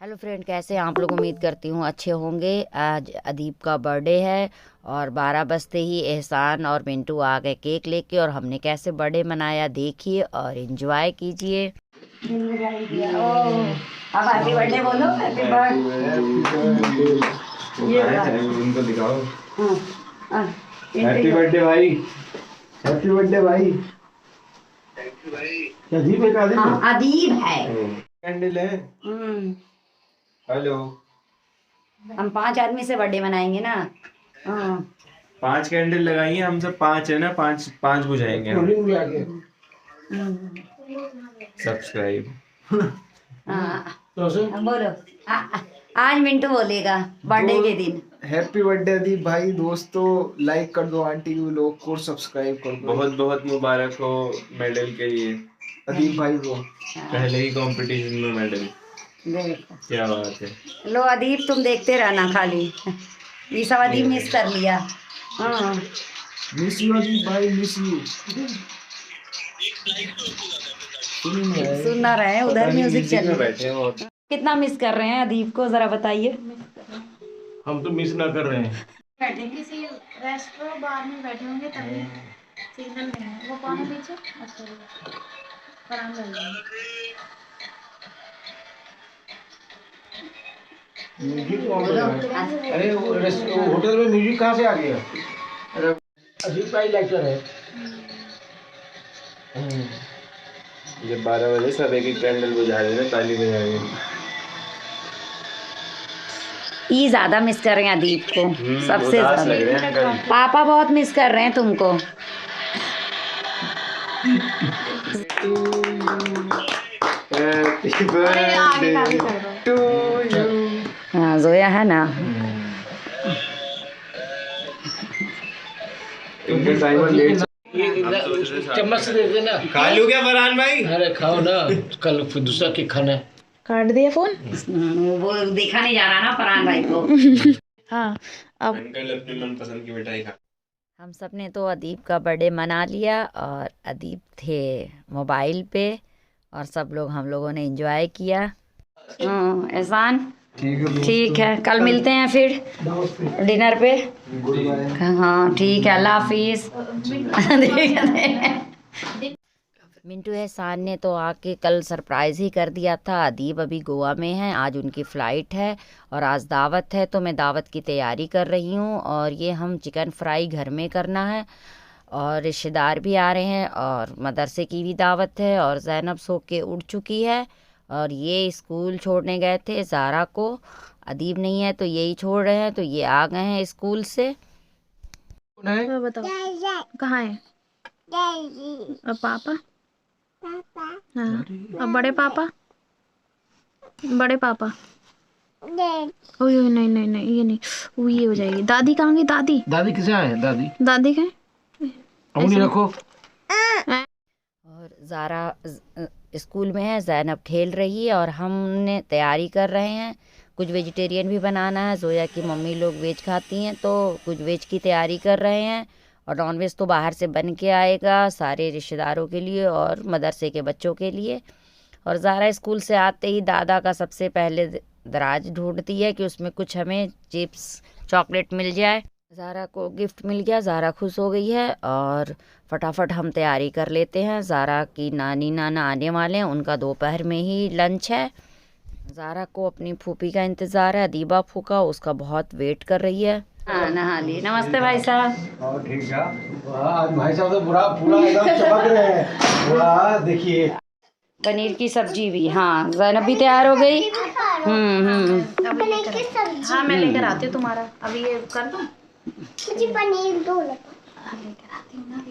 Hello friend, कैसे हैं आप लोग। उम्मीद करती हूँ अच्छे होंगे। आज अदीब का बर्थडे है और 12 बजते ही एहसान और मिंटू आ गए केक लेके। और हमने कैसे बर्थडे मनाया देखिए और एंजॉय कीजिए। अब हैप्पी बर्थडे बोलो। हैप्पी बर्थडे उनको दिखाओ। हैप्पी बर्थडे भाई, हैप्पी बर्थडे भाई। अदीब है, अदीब है। कैंडल है। हेलो, हम 5 आदमी से बर्थडे मनाएंगे ना। 5 कैंडल लगाई हैं, हम सब 5 है ना, 5 बुझाएंगे हम। सब्सक्राइब। बोलो। आज मिंटू बोलेगा बर्थडे के दिन। हैप्पी बर्थडे अदीब भाई। दोस्तों लाइक कर दो, आंटी लोग को सब्सक्राइब कर दो। बहुत बहुत मुबारक हो मेडल के लिए अदीब भाई को। पहले ही कंपटीशन में मेडल। क्या बात है। लो अदीब, तुम देखते रहना खाली। ये सब अदीब मिस कर लिया। मिस यू अदीब भाई, मिस यू। सुन ना रहे हैं, उधर म्यूजिक चल रहा है। बैठे हैं और कितना मिस कर रहे हैं अदीब को, जरा बताइए। हम तो मिस ना कर रहे हैं। बैठे किसी रेस्टोरेंट बार में बैठे होंगे तभी सिग्नल नहीं है। वो कौन है पीछे? अच्छा फरहान भाई। अरे होटल में म्यूजिक कहाँ से आ गया? अदीब भाई लेक्चर है। जब 12 बजे सब एक कैंडल बुझा देना, ताली बजाएंगे। ये ज्यादा मिस कर रहे हैं अदीब को, सबसे उदास लग रहे ज्यादा। हैं अंकल। पापा बहुत मिस कर रहे हैं तुमको। Happy birthday to you. हाँ, जोया है ना। इनके टाइम लेट चम्मच से दे देना। खा लूं क्या फरहान भाई? अरे खाओ ना, कल फिर दूसरा केक खाना है। काट दिया फोन। वो देखा नहीं जा रहा ना फरहान भाई को। हाँ अब अंकल अपनी मनपसंद की मिठाई खा। हम सब ने तो अदीब का बर्थडे मना लिया और अदीब थे मोबाइल पे और सब लोग हम लोगों ने एंजॉय किया। एहसान ठीक है, कल मिलते हैं फिर डिनर पे। हाँ ठीक है, अल्लाह हाफिज। मिंटू एहसान ने तो आके कल सरप्राइज़ ही कर दिया था। अदीब अभी गोवा में है, आज उनकी फ़्लाइट है और आज दावत है, तो मैं दावत की तैयारी कर रही हूँ। और ये हम चिकन फ्राई घर में करना है और रिश्तेदार भी आ रहे हैं और मदरसे की भी दावत है। और ज़ैनब सो के उठ चुकी है और ये स्कूल छोड़ने गए थे ज़ारा को। अदीब नहीं है तो यही छोड़ रहे हैं, तो ये आ गए हैं स्कूल से। तो बताओ कहाँ है? अब पापा? हाँ अब बड़े पापा? बड़े पापा? ओए ओए नहीं नहीं नहीं, ये नहीं, वो ये हो जाएगी। दादी कहाँ गई? दादी दादी किसे आए? दादी दादी कहाँ? उंगली रखो। और ज़ारा स्कूल में है, ज़ैनब खेल रही है और हमने तैयारी कर रहे हैं। कुछ वेजिटेरियन भी बनाना है, जोया की मम्मी लोग वेज खाती हैं तो कुछ वेज की तैयारी कर रहे हैं। और नॉन वेज तो बाहर से बन के आएगा सारे रिश्तेदारों के लिए और मदरसे के बच्चों के लिए। और ज़ारा स्कूल से आते ही दादा का सबसे पहले दराज ढूंढती है कि उसमें कुछ हमें चिप्स चॉकलेट मिल जाए। ज़ारा को गिफ्ट मिल गया, ज़ारा खुश हो गई है और फटाफट हम तैयारी कर लेते हैं। ज़ारा की नानी नाना आने वाले हैं, उनका दोपहर में ही लंच है। ज़ारा को अपनी फूफी का इंतज़ार है, अदीबा फूफा, उसका बहुत वेट कर रही है। हाँ नहा ली। नमस्ते भाई साहब। और ठीक है। वाह, आज भाई साहब तो पूरा एकदम चमक रहे हैं। वाह देखिए, पनीर की सब्जी भी। हाँ ज़ैनब भी तैयार हो गई। हाँ मैं लेकर आती हूँ तुम्हारा। अभी ये कर दूँ? मुझे पनीर दो लेकर आती हूँ ना।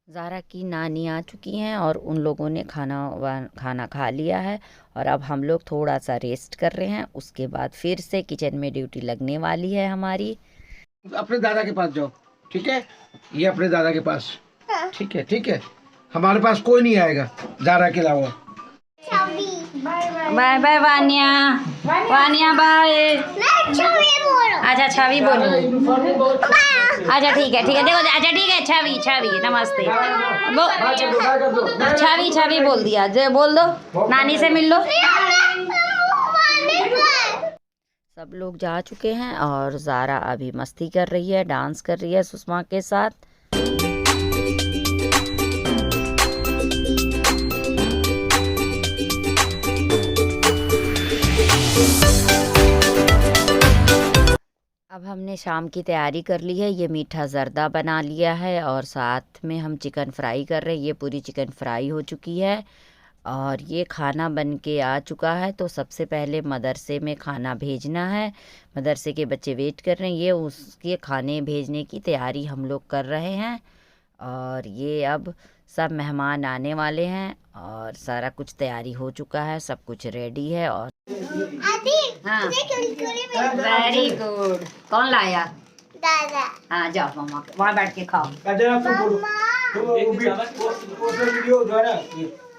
ज़ारा की नानी आ चुकी हैं और उन लोगों ने खाना खा लिया है और अब हम लोग थोड़ा सा रेस्ट कर रहे हैं। उसके बाद फिर से किचन में ड्यूटी लगने वाली है हमारी। अपने दादा के पास जाओ, ठीक है? ये अपने दादा के पास, ठीक है? ठीक है, हमारे पास कोई नहीं आएगा ज़ारा के अलावा। Bye bye Vania. Vania bye. अच्छा छवि बोलो। अच्छा ठीक है देखो। अच्छा ठीक है, छवि छवि नमस्ते। छवि छवि बोल दिया, बोल दो, नानी से मिल लो। सब लोग जा चुके हैं और ज़ारा अभी मस्ती कर रही है, डांस कर रही है सुषमा के साथ। अब हमने शाम की तैयारी कर ली है। ये मीठा ज़र्दा बना लिया है और साथ में हम चिकन फ्राई कर रहे हैं। ये पूरी चिकन फ्राई हो चुकी है और ये खाना बन के आ चुका है। तो सबसे पहले मदरसे में खाना भेजना है। मदरसे के बच्चे वेट कर रहे हैं। ये उसके खाने भेजने की तैयारी हम लोग कर रहे हैं और ये अब सब मेहमान आने वाले हैं और सारा कुछ तैयारी हो चुका है, सब कुछ रेडी है। और हाँ, वेरी गुड। कौन लाया? दादा हाँ जाओ मम्मा वहाँ बैठ के खाओ। वीडियो जो है ना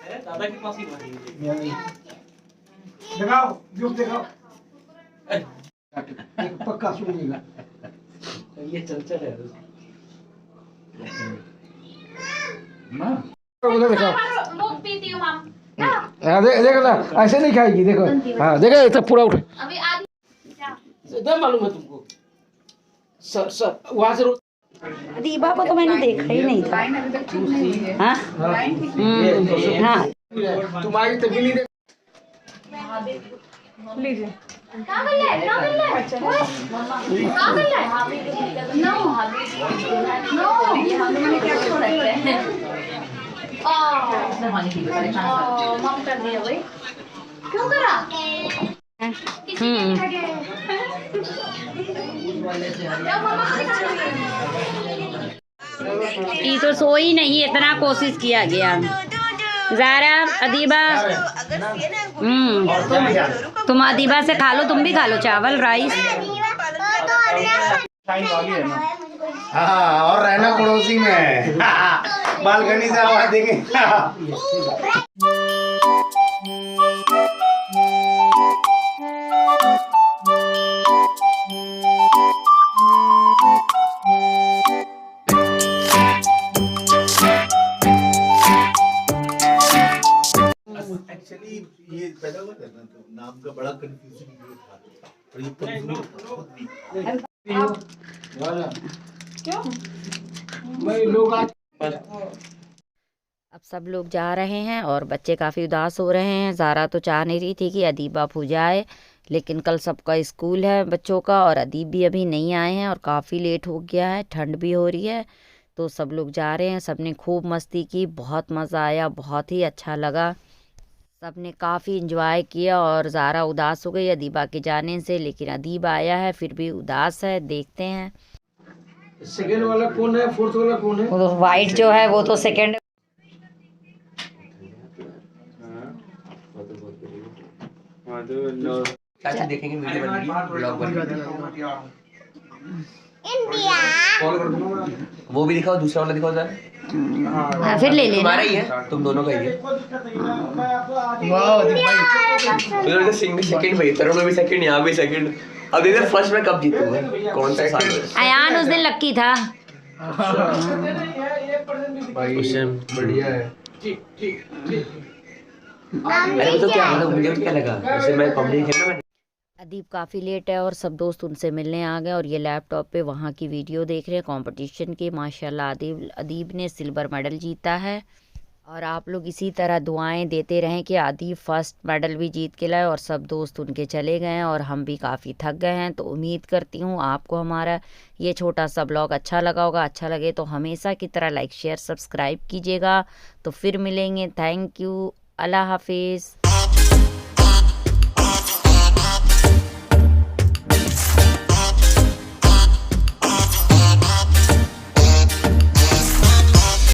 दादा के पास ही दिखाओ, ग्रुप दिखाओ। पक्का सुनिएगा। ये चलचल है। उधर दिखाओ। मूंग पीती हूँ मम। हाँ देखो ना, ऐसे नहीं खाएगी। देखो हाँ देखो ये तो पूरा उठ। अभी आधी एकदम मालूम है तुमको। सर वहाँ से दीपा को तो मैंने देखा ही नहीं था। हाँ हाँ तुम्हारी तभी नहीं लीजिए। कहाँ कर ले? कहाँ कर ले? कहाँ कर ले? नो नो मैंने क्या छोड़ रखे हैं? मम कर दिया भाई। क्यों करा? ये तो सोई नहीं, इतना कोशिश किया गया। ज़ारा अदीबा तुम अदीबा से खा लो, तुम भी खा लो चावल राइस। हाँ और रहना पड़ोसी में। बालकनी से आवाज देंगे। एक्चुअली ये पैदा हुआ था ना, तो नाम का बड़ा कंफ्यूजन ये था और ये अब सब लोग जा रहे हैं और बच्चे काफ़ी उदास हो रहे हैं। ज़ारा तो चाह नहीं रही थी कि अदीबा जाए, लेकिन कल सबका स्कूल है बच्चों का और अदीब भी अभी नहीं आए हैं और काफ़ी लेट हो गया है, ठंड भी हो रही है। तो सब लोग जा रहे हैं। सब ने खूब मस्ती की, बहुत मज़ा आया, बहुत ही अच्छा लगा। सब ने काफ़ी इंजॉय किया और ज़ारा उदास हो गई अदीबा के जाने से, लेकिन अदीब आया है फिर भी उदास है। देखते हैं सेकंड वाला कौन है, फोर्थ वाला कौन है? वो तो वाइट जो है वो तो सेकंड। चाची देखेंगे वीडियो बनेगी, ब्लॉग बनेगी। इंडिया वो भी दिखाओ, दूसरा वाला दिखाओ जरा। फिर ले लेना। तुम्हारा ही है, तुम दोनों का ही है। तो सिंह भी सेकंड भाई, तरुण में भी सेकंड, यहाँ भी सेकंड। अब देखते हैं फर्स्ट में कब जीतूंगा, कौन सा साल में। अयान उस दिन लक्की था। बढ़िया है। अरे तो क्या मतलब, मुझे क्या लगा जैसे मैं कॉमेडी खेलना मैं। अदीब काफ़ी लेट है और सब दोस्त उनसे मिलने आ गए और ये लैपटॉप पे वहाँ की वीडियो देख रहे हैं कंपटीशन की। माशाल्लाह अदीब ने सिल्वर मेडल जीता है और आप लोग इसी तरह दुआएं देते रहें कि अदीब फर्स्ट मेडल भी जीत के लाए। और सब दोस्त उनके चले गए हैं और हम भी काफ़ी थक गए हैं। तो उम्मीद करती हूँ आपको हमारा ये छोटा सा ब्लॉग अच्छा लगा होगा। अच्छा लगे तो हमेशा की तरह लाइक शेयर सब्सक्राइब कीजिएगा। तो फिर मिलेंगे। Thank you. अल्लाह हाफिज़।